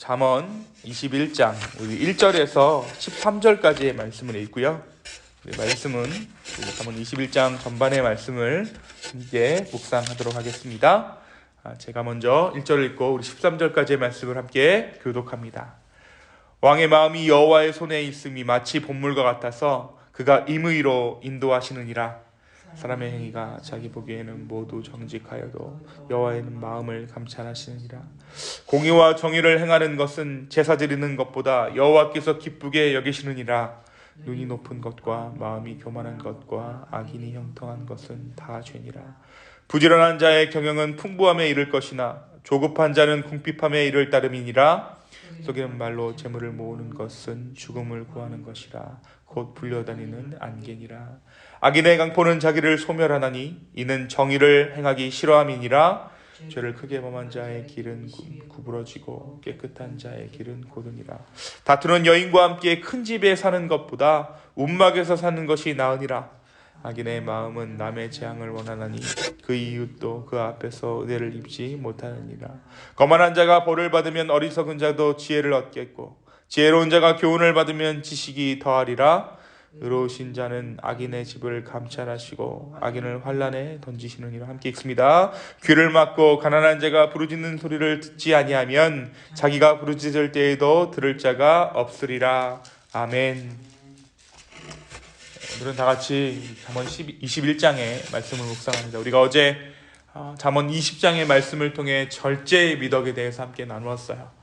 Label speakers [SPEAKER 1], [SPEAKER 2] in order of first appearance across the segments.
[SPEAKER 1] 잠언 21장 우리 1절에서 13절까지의 말씀을 읽고요. 우리 말씀은 잠언 21장 전반의 말씀을 함께 묵상하도록 하겠습니다. 제가 먼저 1절을 읽고 우리 13절까지의 말씀을 함께 교독합니다. 왕의 마음이 여호와의 손에 있음이 마치 봇물과 같아서 그가 임의로 인도하시느니라. 사람의 행위가 자기 보기에는 모두 정직하여도 여호와의 마음을 감찰하시느니라. 공의와 정의를 행하는 것은 제사 드리는 것보다 여호와께서 기쁘게 여기시느니라. 눈이 높은 것과 마음이 교만한 것과 악인이 형통한 것은 다 죄니라. 부지런한 자의 경영은 풍부함에 이를 것이나 조급한 자는 궁핍함에 이를 따름이니라. 속이는 말로 재물을 모으는 것은 죽음을 구하는 것이라. 곧 불려다니는 안개니라. 악인의 강포는 자기를 소멸하나니 이는 정의를 행하기 싫어함이니라. 죄를 크게 범한 자의 길은 구부러지고 깨끗한 자의 길은 고르니라. 다투는 여인과 함께 큰 집에 사는 것보다 움막에서 사는 것이 나으니라. 악인의 마음은 남의 재앙을 원하나니 그 이웃도 그 앞에서 은혜를 입지 못하느니라. 거만한 자가 벌을 받으면 어리석은 자도 지혜를 얻겠고 지혜로운 자가 교훈을 받으면 지식이 더하리라. 의로우신 자는 악인의 집을 감찰하시고 악인을 환난에 던지시느니라. 함께 읽습니다. 귀를 막고 가난한 자가 부르짖는 소리를 듣지 아니하면 자기가 부르짖을 때에도 들을 자가 없으리라. 아멘. 오늘은 다 같이 잠언 21장의 말씀을 묵상합니다. 우리가 어제 잠언 20장의 말씀을 통해 절제의 미덕에 대해서 함께 나누었어요.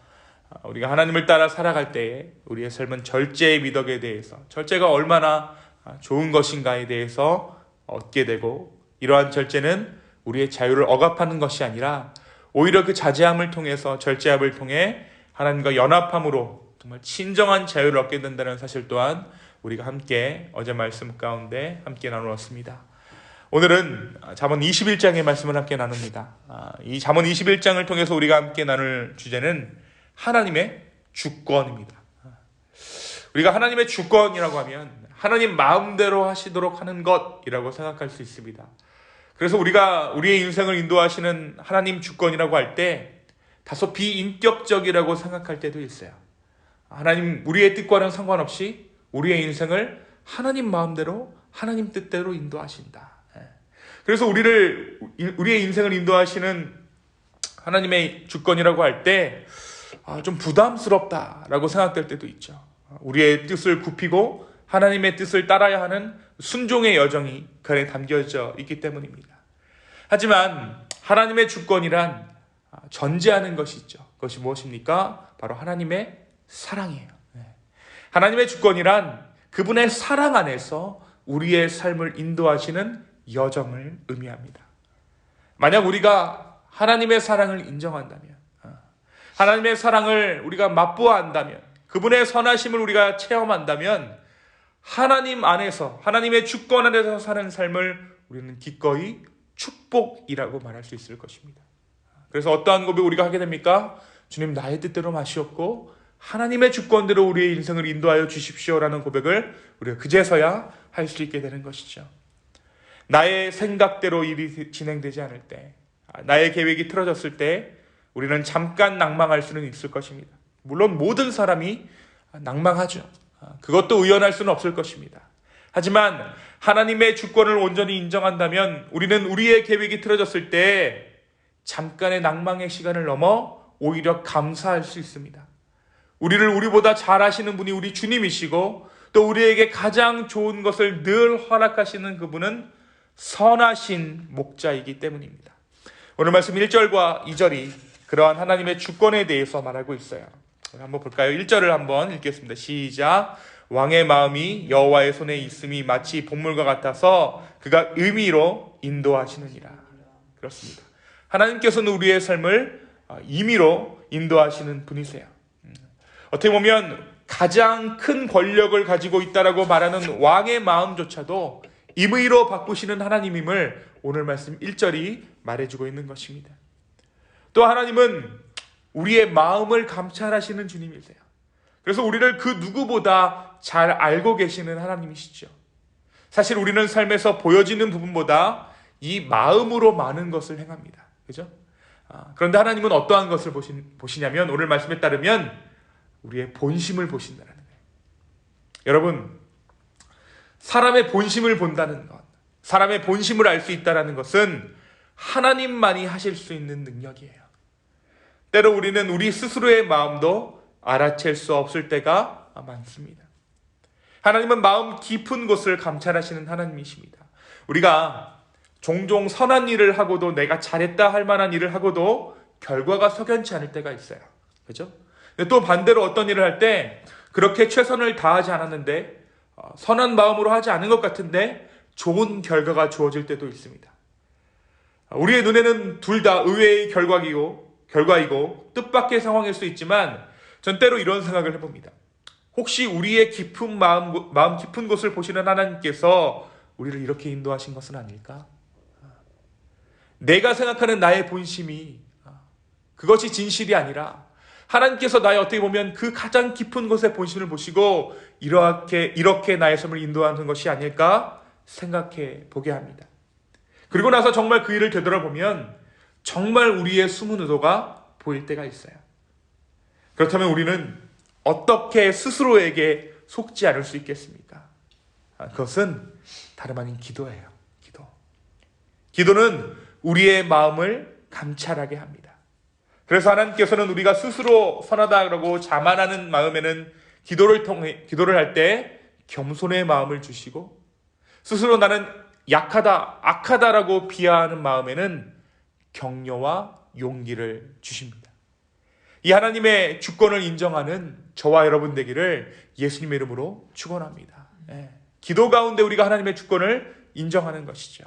[SPEAKER 1] 우리가 하나님을 따라 살아갈 때에 우리의 삶은 절제의 미덕에 대해서, 절제가 얼마나 좋은 것인가에 대해서 얻게 되고, 이러한 절제는 우리의 자유를 억압하는 것이 아니라 오히려 그 자제함을 통해서, 절제함을 통해 하나님과 연합함으로 정말 진정한 자유를 얻게 된다는 사실 또한 우리가 함께 어제 말씀 가운데 함께 나누었습니다. 오늘은 잠언 21장의 말씀을 함께 나눕니다. 이 잠언 21장을 통해서 우리가 함께 나눌 주제는 하나님의 주권입니다. 우리가 하나님의 주권이라고 하면 하나님 마음대로 하시도록 하는 것이라고 생각할 수 있습니다. 그래서 우리가 우리의 인생을 인도하시는 하나님 주권이라고 할 때 다소 비인격적이라고 생각할 때도 있어요. 하나님 우리의 뜻과는 상관없이 우리의 인생을 하나님 마음대로 하나님 뜻대로 인도하신다. 그래서 우리의 인생을 인도하시는 하나님의 주권이라고 할 때 좀 부담스럽다라고 생각될 때도 있죠. 우리의 뜻을 굽히고 하나님의 뜻을 따라야 하는 순종의 여정이 그 안에 담겨져 있기 때문입니다. 하지만 하나님의 주권이란 전제하는 것이 있죠. 그것이 무엇입니까? 바로 하나님의 사랑이에요. 하나님의 주권이란 그분의 사랑 안에서 우리의 삶을 인도하시는 여정을 의미합니다. 만약 우리가 하나님의 사랑을 인정한다면, 하나님의 사랑을 우리가 맛보아한다면, 그분의 선하심을 우리가 체험한다면 하나님 안에서, 하나님의 주권 안에서 사는 삶을 우리는 기꺼이 축복이라고 말할 수 있을 것입니다. 그래서 어떠한 고백 우리가 하게 됩니까? 주님, 나의 뜻대로 마시옵고 하나님의 주권대로 우리의 인생을 인도하여 주십시오라는 고백을 우리가 그제서야 할 수 있게 되는 것이죠. 나의 생각대로 일이 진행되지 않을 때, 나의 계획이 틀어졌을 때 우리는 잠깐 낭망할 수는 있을 것입니다. 물론 모든 사람이 낭망하죠. 그것도 의연할 수는 없을 것입니다. 하지만 하나님의 주권을 온전히 인정한다면 우리는 우리의 계획이 틀어졌을 때 잠깐의 낭망의 시간을 넘어 오히려 감사할 수 있습니다. 우리를 우리보다 잘 아시는 분이 우리 주님이시고 또 우리에게 가장 좋은 것을 늘 허락하시는 그분은 선하신 목자이기 때문입니다. 오늘 말씀 1절과 2절이 그러한 하나님의 주권에 대해서 말하고 있어요. 한번 볼까요? 1절을 한번 읽겠습니다. 시작. 왕의 마음이 여호와의 손에 있음이 마치 봇물과 같아서 그가 의미로 인도하시느니라. 그렇습니다. 하나님께서는 우리의 삶을 임의로 인도하시는 분이세요. 어떻게 보면 가장 큰 권력을 가지고 있다라고 말하는 왕의 마음조차도 임의로 바꾸시는 하나님임을 오늘 말씀 1절이 말해주고 있는 것입니다. 또 하나님은 우리의 마음을 감찰하시는 주님이세요. 그래서 우리를 그 누구보다 잘 알고 계시는 하나님이시죠. 사실 우리는 삶에서 보여지는 부분보다 이 마음으로 많은 것을 행합니다. 그죠? 그런데 하나님은 어떠한 것을 보시냐면 오늘 말씀에 따르면 우리의 본심을 보신다는 거예요. 여러분, 사람의 본심을 본다는 것, 사람의 본심을 알 수 있다는 것은 하나님만이 하실 수 있는 능력이에요. 때로 우리는 우리 스스로의 마음도 알아챌 수 없을 때가 많습니다. 하나님은 마음 깊은 곳을 감찰하시는 하나님이십니다. 우리가 종종 선한 일을 하고도 내가 잘했다 할 만한 일을 하고도 결과가 석연치 않을 때가 있어요. 그렇죠? 또 반대로 어떤 일을 할 때 그렇게 최선을 다하지 않았는데 선한 마음으로 하지 않은 것 같은데 좋은 결과가 주어질 때도 있습니다. 우리의 눈에는 둘 다 의외의 결과이고 뜻밖의 상황일 수 있지만 전 때로 이런 생각을 해봅니다. 혹시 우리의 깊은 마음 깊은 곳을 보시는 하나님께서 우리를 이렇게 인도하신 것은 아닐까? 내가 생각하는 나의 본심이 그것이 진실이 아니라 하나님께서 나의 어떻게 보면 그 가장 깊은 곳의 본심을 보시고 이렇게 나의 삶을 인도하는 것이 아닐까 생각해 보게 합니다. 그리고 나서 정말 그 일을 되돌아보면 정말 우리의 숨은 의도가 보일 때가 있어요. 그렇다면 우리는 어떻게 스스로에게 속지 않을 수 있겠습니까? 그것은 다름 아닌 기도예요. 기도는 우리의 마음을 감찰하게 합니다. 그래서 하나님께서는 우리가 스스로 선하다고 자만하는 마음에는 기도를 할 때 겸손의 마음을 주시고 스스로 나는 약하다, 악하다라고 비하하는 마음에는 격려와 용기를 주십니다. 이 하나님의 주권을 인정하는 저와 여러분 되기를 예수님의 이름으로 축원합니다. 기도 가운데 우리가 하나님의 주권을 인정하는 것이죠.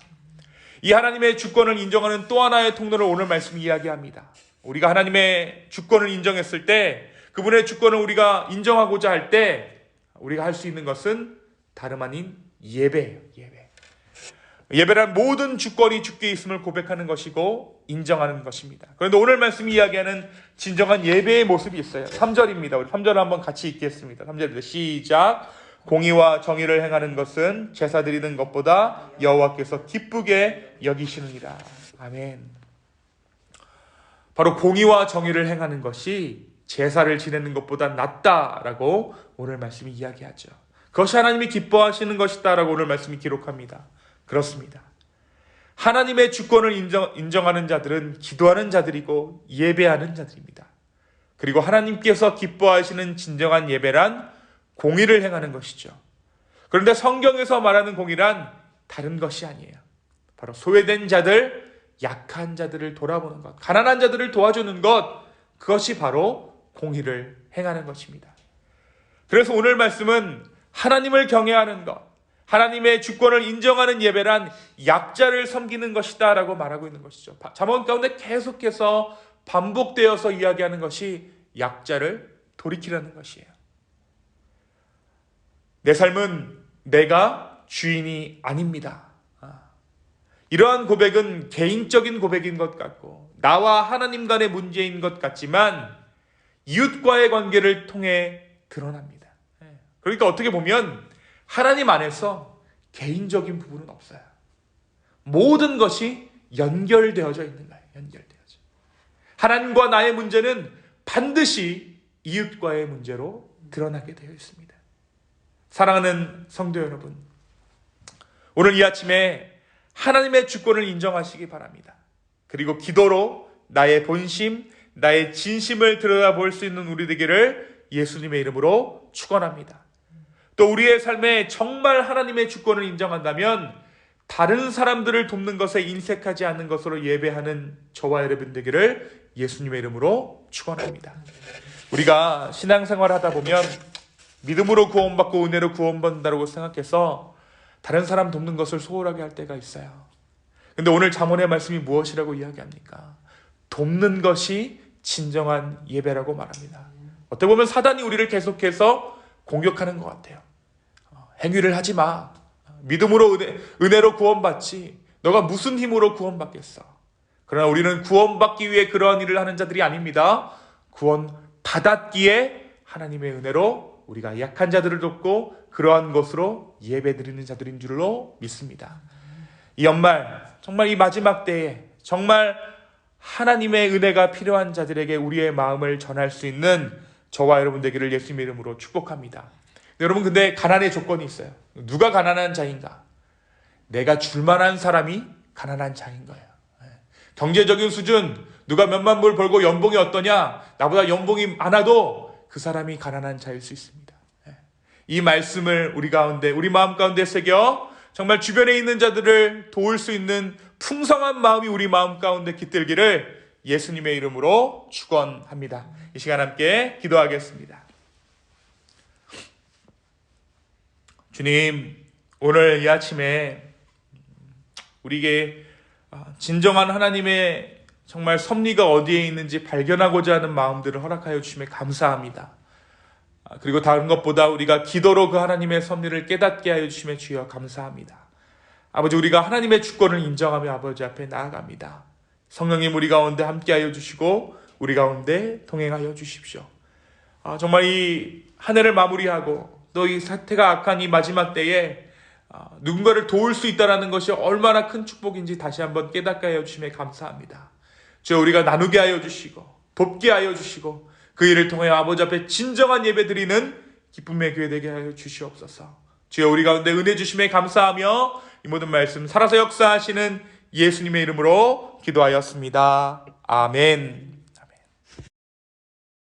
[SPEAKER 1] 이 하나님의 주권을 인정하는 또 하나의 통로를 오늘 말씀 이야기합니다. 우리가 하나님의 주권을 인정했을 때 그분의 주권을 우리가 인정하고자 할 때 우리가 할 수 있는 것은 다름 아닌 예배예요. 예배란 모든 주권이 주께 있음을 고백하는 것이고 인정하는 것입니다. 그런데 오늘 말씀이 이야기하는 진정한 예배의 모습이 있어요. 3절입니다. 우리 3절을 한번 같이 읽겠습니다. 3절입니다. 시작. 공의와 정의를 행하는 것은 제사 드리는 것보다 여호와께서 기쁘게 여기시느니라. 아멘. 바로 공의와 정의를 행하는 것이 제사를 지내는 것보다 낫다라고 오늘 말씀이 이야기하죠. 그것이 하나님이 기뻐하시는 것이다라고 오늘 말씀이 기록합니다. 그렇습니다. 하나님의 주권을 인정하는 자들은 기도하는 자들이고 예배하는 자들입니다. 그리고 하나님께서 기뻐하시는 진정한 예배란 공의를 행하는 것이죠. 그런데 성경에서 말하는 공의란 다른 것이 아니에요. 바로 소외된 자들, 약한 자들을 돌아보는 것, 가난한 자들을 도와주는 것, 그것이 바로 공의를 행하는 것입니다. 그래서 오늘 말씀은 하나님을 경외하는 것, 하나님의 주권을 인정하는 예배란 약자를 섬기는 것이다 라고 말하고 있는 것이죠. 잠언 가운데 계속해서 반복되어서 이야기하는 것이 약자를 돌이키라는 것이에요. 내 삶은 내가 주인이 아닙니다. 이러한 고백은 개인적인 고백인 것 같고 나와 하나님 간의 문제인 것 같지만 이웃과의 관계를 통해 드러납니다. 그러니까 어떻게 보면 하나님 안에서 개인적인 부분은 없어요. 모든 것이 연결되어져 있는 거예요. 연결되어져. 하나님과 나의 문제는 반드시 이웃과의 문제로 드러나게 되어 있습니다. 사랑하는 성도 여러분, 오늘 이 아침에 하나님의 주권을 인정하시기 바랍니다. 그리고 기도로 나의 본심, 나의 진심을 들여다볼 수 있는 우리 되기를 예수님의 이름으로 축원합니다. 또 우리의 삶에 정말 하나님의 주권을 인정한다면 다른 사람들을 돕는 것에 인색하지 않는 것으로 예배하는 저와 여러분 되기를 예수님의 이름으로 축원합니다. 우리가 신앙생활을 하다 보면 믿음으로 구원받고 은혜로 구원받는다고 생각해서 다른 사람 돕는 것을 소홀하게 할 때가 있어요. 근데 오늘 잠언의 말씀이 무엇이라고 이야기합니까? 돕는 것이 진정한 예배라고 말합니다. 어떻게 보면 사단이 우리를 계속해서 공격하는 것 같아요. 행위를 하지 마. 믿음으로 은혜로 구원받지. 너가 무슨 힘으로 구원받겠어. 그러나 우리는 구원받기 위해 그러한 일을 하는 자들이 아닙니다. 구원받았기에 하나님의 은혜로 우리가 약한 자들을 돕고 그러한 것으로 예배드리는 자들인 줄로 믿습니다. 이 연말 정말 이 마지막 때에 정말 하나님의 은혜가 필요한 자들에게 우리의 마음을 전할 수 있는 저와 여러분 되기를 예수님의 이름으로 축복합니다. 여러분, 근데 가난의 조건이 있어요. 누가 가난한 자인가? 내가 줄만한 사람이 가난한 자인 거예요. 경제적인 수준, 누가 몇만 불 벌고 연봉이 어떠냐? 나보다 연봉이 많아도 그 사람이 가난한 자일 수 있습니다. 이 말씀을 우리 가운데, 우리 마음 가운데 새겨 정말 주변에 있는 자들을 도울 수 있는 풍성한 마음이 우리 마음 가운데 깃들기를 예수님의 이름으로 축원합니다. 이 시간 함께 기도하겠습니다. 주님, 오늘 이 아침에 우리에게 진정한 하나님의 정말 섭리가 어디에 있는지 발견하고자 하는 마음들을 허락하여 주심에 감사합니다. 그리고 다른 것보다 우리가 기도로 그 하나님의 섭리를 깨닫게 하여 주심에 주여 감사합니다. 아버지, 우리가 하나님의 주권을 인정하며 아버지 앞에 나아갑니다. 성령님, 우리 가운데 함께하여 주시고 우리 가운데 동행하여 주십시오. 정말 이 한 해를 마무리하고 또 이 사태가 악한 이 마지막 때에 누군가를 도울 수 있다는 것이 얼마나 큰 축복인지 다시 한번 깨닫게 하여 주심에 감사합니다. 주여, 우리가 나누게 하여 주시고 돕게 하여 주시고 그 일을 통하여 아버지 앞에 진정한 예배 드리는 기쁨의 교회 되게 하여 주시옵소서. 주여, 우리 가운데 은혜 주심에 감사하며 이 모든 말씀 살아서 역사하시는 예수님의 이름으로 기도하였습니다. 아멘.